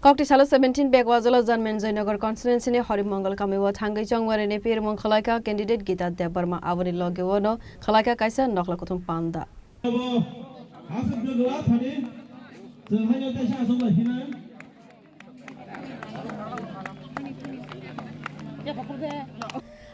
Kokti Salo 17 Begwazalo Janmen Jainagar constituency ni Harimangal Kamiwa Thangai Chongware ne Pir Mon Khalaika candidate Gita Debarma Avani Logewono Khalaika Kaisa Nokla Kutum Panda.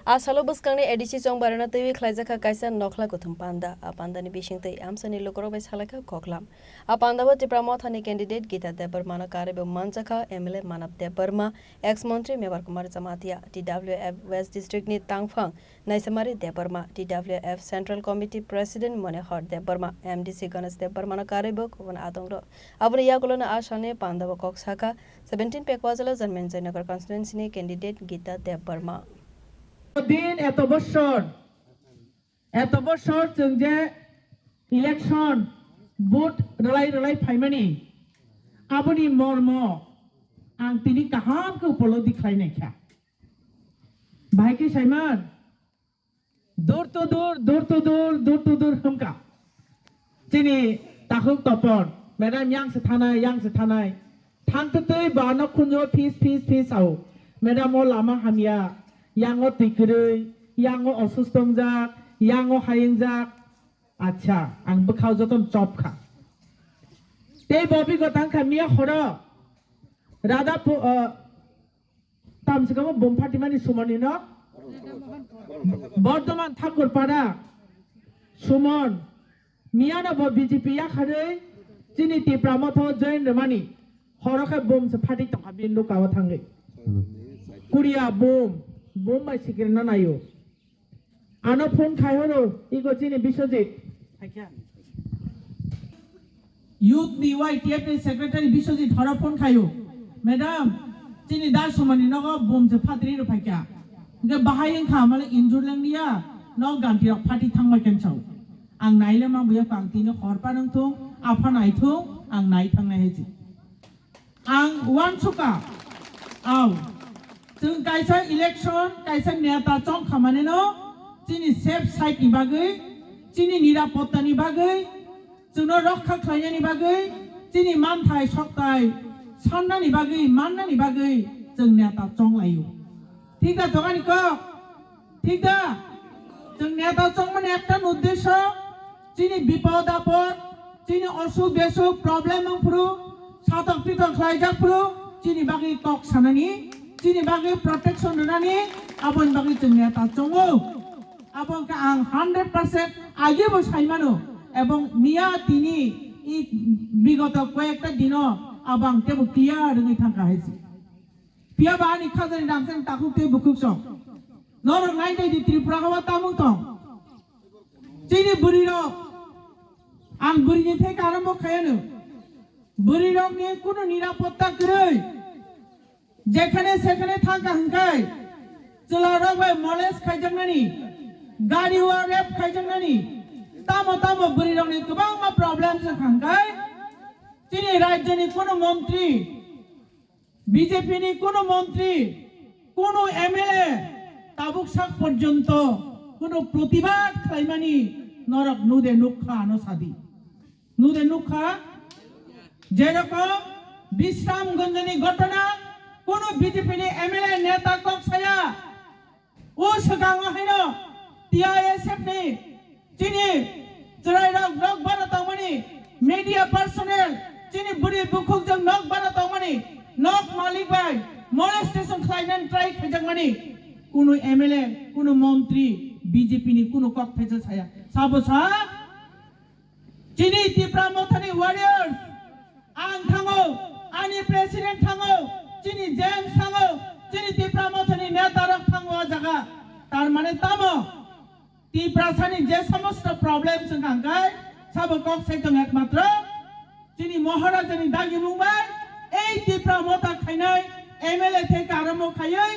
Asalo buskangni edisi chongbarana tewi khlaijaka kaisa nokla kuthum panda apanda ni bisingte amsani lokoro bai salaka koklam apanda bo tipramo thani candidate Gita Debarma na karebe manjaka MLA Manap Debarma ex मंत्री मेवर Kumar Jamatia TWF West District ni Tangphang Naisamari Debarma TWF Central Committee President Monehar Debarma MDC Ganesh Debarma na karebe kuwan adongro abni yagulo na ashane panda bo koksaka 17 Pekwazala Janmen Jainagar constituency ni candidate Gita Debarma दिन एत बছর जों जे election vote रलाई फाइमानी आबनी मर्म आं तिनी काहाम को उपलब्धि खालायनाय खा भाइके साइमान दूर तो दूर हमका तिनी ताखुक तपन मैडम yang se थानाय थांततै बानो खुनजो फीस आव मैडम ओ Lama हामिया Yang o tikere, yang o osustong jak, yang o hayeng jak, acha, ang bekau joton job ka. Te bobi gotang kamiya horo, rada po tam sekamo bom party mani sumani no, Bordhaman Thakurpada, Sumon, Miyana bo BJP ya khare, jini ti pramotho join remani, horo ka bom se party tong habin lo kawa thangai. Kuria bom. Bombay sikir na nayo. Ano phone khayoro iko chini Biswajit. Youth DYTF Secretary Biswajit hara phone khayo. Madam, chini dar somani naga bom se phatri ro phakya. Ge bahayeng kha male injur lang niya no ganti rok phati thangma ken chau. Ang naile ma buya pangti no horpa nang thung apha nai thung ang nai thang nai heji. Ang wan suka aw जों कायसा election कायसा नेता चंग खामाने न चिनि safe side नि बागै चिनि निरापत्ता नि बागै जोंनो रक्षा खालायनायनि बागै चिनि मानथाय सकथाय साननानि बागै माननानि बागै जों नेता चंग लायो ठीक दा जगानि को ठीक दा जों नेता चंग माने একটা उद्देश्य चिनि विपद आपद चिनि असुख बेसुख प्रॉब्लेम मंफुरु साथक पिथक खालायजाकफुरु चिनि बागै कक सानानि Sini bagi protection nani, abang bagi ternyata conggo, abang ka ang 100% aja bos kaimano, abang Mia tini I bigoto koyekta dino, abang tebu clear dengan thangka hesi. Pia bahani khazani damsen takuk tebu kuksong. Norong lain di Tripura hawa tamung tong. Sini buriro, ang burinya thek arambo khayano, buriro ni kuno nirapotta kerei. যেখানে সেখানে থাকা হাঙ্কাই চলারবাই molest খাইজংনানি গাড়ি ওয়া rape খাইজংনানি তামো বরিরংনি गोबां मा problem जों हांकाय তিনি রাজ্যনি কোন মন্ত্রী বিজেপি নি কোন মন্ত্রী কোন এমএলএ তাবুক সাক পর্যন্ত কোন প্রতিবাদ খাইমানি নরক নুদে নুখা নসাদি নুদে নুখা যেরকম বিশ্রামগঞ্জনি ঘটনা কোনো বিজেপি নি এমএলএ নেতা কক ছায়া ও সগাং হাইনো টিআইএসএফ নি চিনি জরাই রক বানাতামনি মিডিয়া পার্সোনেল চিনি বুড়ি বুখুক জং নক বানাতামনি নক মালিক ভাই মলেস্টেশন খাইনান ট্রাই খাইজাংমানি কোনো এমএলএ কোনো মন্ত্রী বিজেপি নি কোনো কক থাইজা ছায়া সাবসা চিনি ত্রিপুরা মথানি ওয়ারিয়র্স আং থাঙ্গো আনি প্রেসিডেন্ট থাঙ্গো চিনি জেম থাঙ্গো চিনি ত্রিপুরা মথানি নেতা রক থাঙ্গো জায়গা তার মানে তামো ত্রিপুরা সানি যে সমস্ত প্রবলেম जों हांकाय সাবো কক সাইতং একমাত্র চিনি মহারাজানি দাগি বুंबाय এই ত্রিপুরা মথা খাইনাय এমএলএ থেকে আরম্ভ খাইयै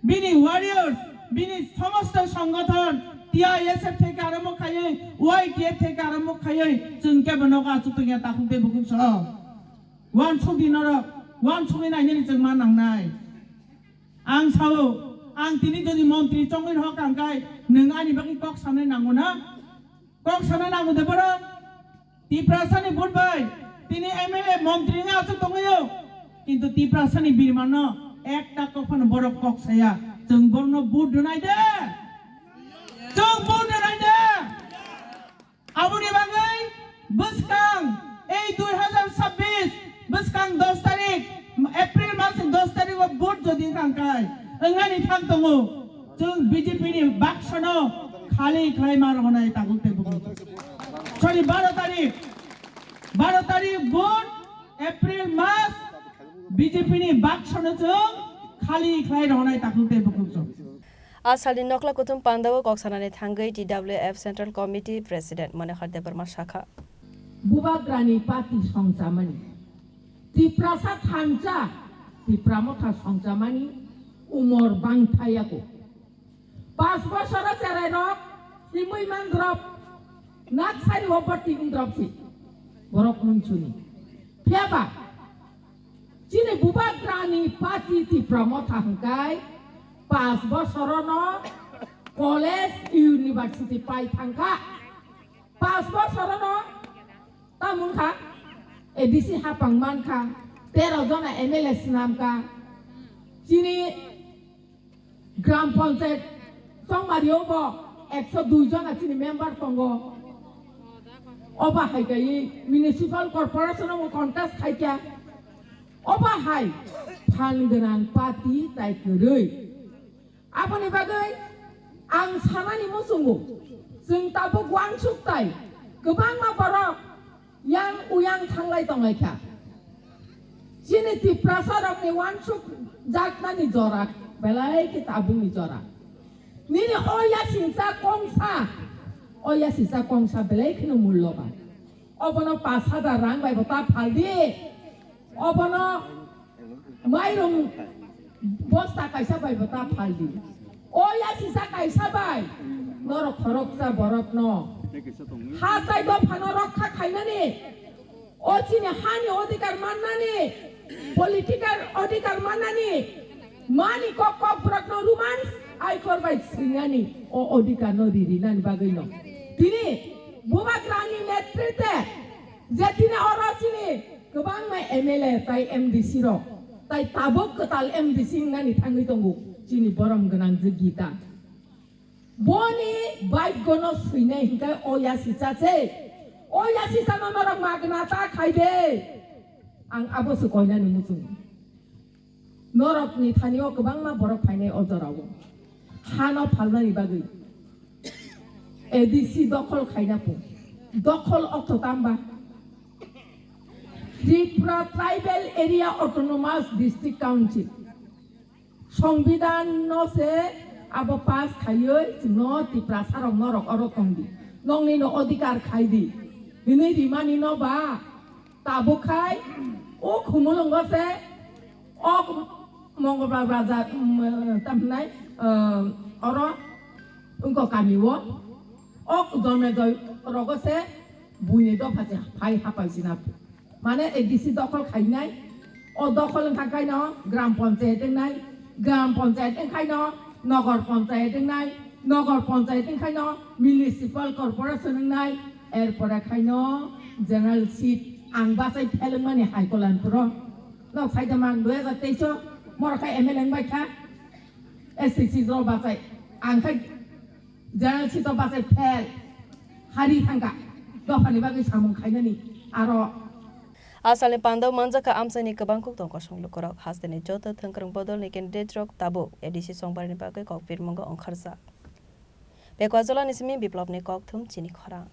বিনি ওয়ারিয়র্স বিনি সমস্ত সংগঠন টিআইএসএফ থেকে আরম্ভ খাইयै ওয়াইটিএফ থেকে আরম্ভ খাইयै जों কেবনগা চুতগিয়া তাকুতে বুকুস ওয়ান ছুদিনর ওয়ান ছুগি নাইনি जों मा नांनाय आं सावो आं दिनै যদি মন্ত্রী চংগৈ হক आंगाय नों आंनि बागै कक साननाय नांगौ ना कक साननाय नांगौ देबर ত্রিপুরা সানি বুটবাই তিনি এমএলএ মন্ত্রী না আছে দङयो কিন্তু তিপ্রাসানি বিরমানো একটা কখনো বড় কক্সায়া जों বর্ণ বুট নাই দে जों বুট নাই দে আবুনি বাঙাই বসকাং এই 2026 বসকাং 10 তারিখ এপ্রিল মাসের 10 তারিখ বুট যদি কাঙ্কাই ওখানে থাক দङ जों বিজেপি नि বাক্সনো খালি ক্লাইমার হনাই তাগুতে বুক সরি 12 তারিখ বুট এপ্রিল মাস বিজেপি नि বাক্সনো जों খালি ক্লাই হনাই তাগুতে বুক Asali nokla kutum pandawo koksanane thangai DWF Central Committee President Manohar Debarma Shakha. Bubagrani Party Songsamani. Tiprasa Thamja, Tipramotha Songsamani, Umor Bangthayako. Pasbasara Charerok, Limuiman drop, not Sari Hoperti Dropsi, Borok Munchuni. Piaba, Chine Bubagrani Party Tipramotha Hangai. 5 বছরনো college university পাই থাকা 5 বছরনো তামুনখা ADC হাপাংমানখা 13 জন MLA নামকা চিনি গ্রাম পঞ্চায়েত সংমারিওব 102 জন চিনি member তঙ্গ অবা হাইগাই municipal corporation contest খাইকা অবা হাই ফানগোনাं পার্টি তাইকरै Apani bagai ang sanani musungu जों दाबो गुवांसुकताय गोबां माबारक yang uyang थांलाय दंलाय खा जिनि तिप्रासारकनि वानसुक जागनानि जरा बेलाय के ताबुनि जरा निनि ओया सिंसा कमसा बेलाय खनो मूल्यबान अबनो 5000 रां बायबता फालदि अबनो माइरं বস্তা কাইসা বাইব তা ফালদি ওয়া সিসা কাইসা বাই নরক খরকসা বরক ন হাতাই দ ফানো রক্ষা খাইনানি ও চিনি হানি অধিকার মাননানি পলিটিক্যাল অধিকার মাননানি মানি কক প্রশ্ন রোমান্স আই করবাই সিনানি ও অধিকার নদিরি নানি বাগৈ ন তিনি বুবাগ্রানি নেতৃত্বে যে তিনি অরাচিনি গোবাং মাই এমএলএ তাই এমডিসি র তাই তাবক কতাল এমডিসি নানি থাঙ্গৈ দङ চিনি বরম গোনাं গীতা বনি বাইগন সইনাই হিংকাই অয়া সিচাছে নরক মাগনাতা খাইদে आं आबोसो कयनानि मुसुं नरकनि थानियाव गोबां मा बरफ फायनाय अजराव हानाव फालनानि बागै एडिसि दखल खायनापो दखल अक्टतामबा Tripura tribal area autonomous district council संविधान न से अब पास खायो न त्रिपुरा सारक नरक अरकंदी नंनि न अधिकार खायदि दिनै रिमानि न बा ताबो खाय ओ खुमुलंग से ओ मंगलबार राजा तमनाय अर उनको कामिवो ओ जमे जय रगसे बुइने द फासे फाय हापायसिना माने एडिसि दखल खायनाय ओ दखल थाखाय न ग्राम पंचायत नाय ग्राम पंचायत खाय न नगर पंचायत नाय नगर पंचायत खाय न म्युनिसिपल कॉर्पोरेशन नाय एरपरा खाय न जनरल सीट आं बासाय फेलंमानि हाइकलानपुरो न साइदामान 2023 मरखाय एमएलए बायखा एससीसी ज बासाय आंखाय जनरल सीट बासाय फेल हारि थांगा दफानि बागै सामं खायनानि आरो Asal Panda Manjaka Amsani Kabangkok Tongkosong Lukorok has the Jota Tankrang Bodol candidate rock tabo edisi Songbarni Baka Kok Firmongo on Kharsa. Bekwazolan is me biplopni Kok Tum Chini Khora.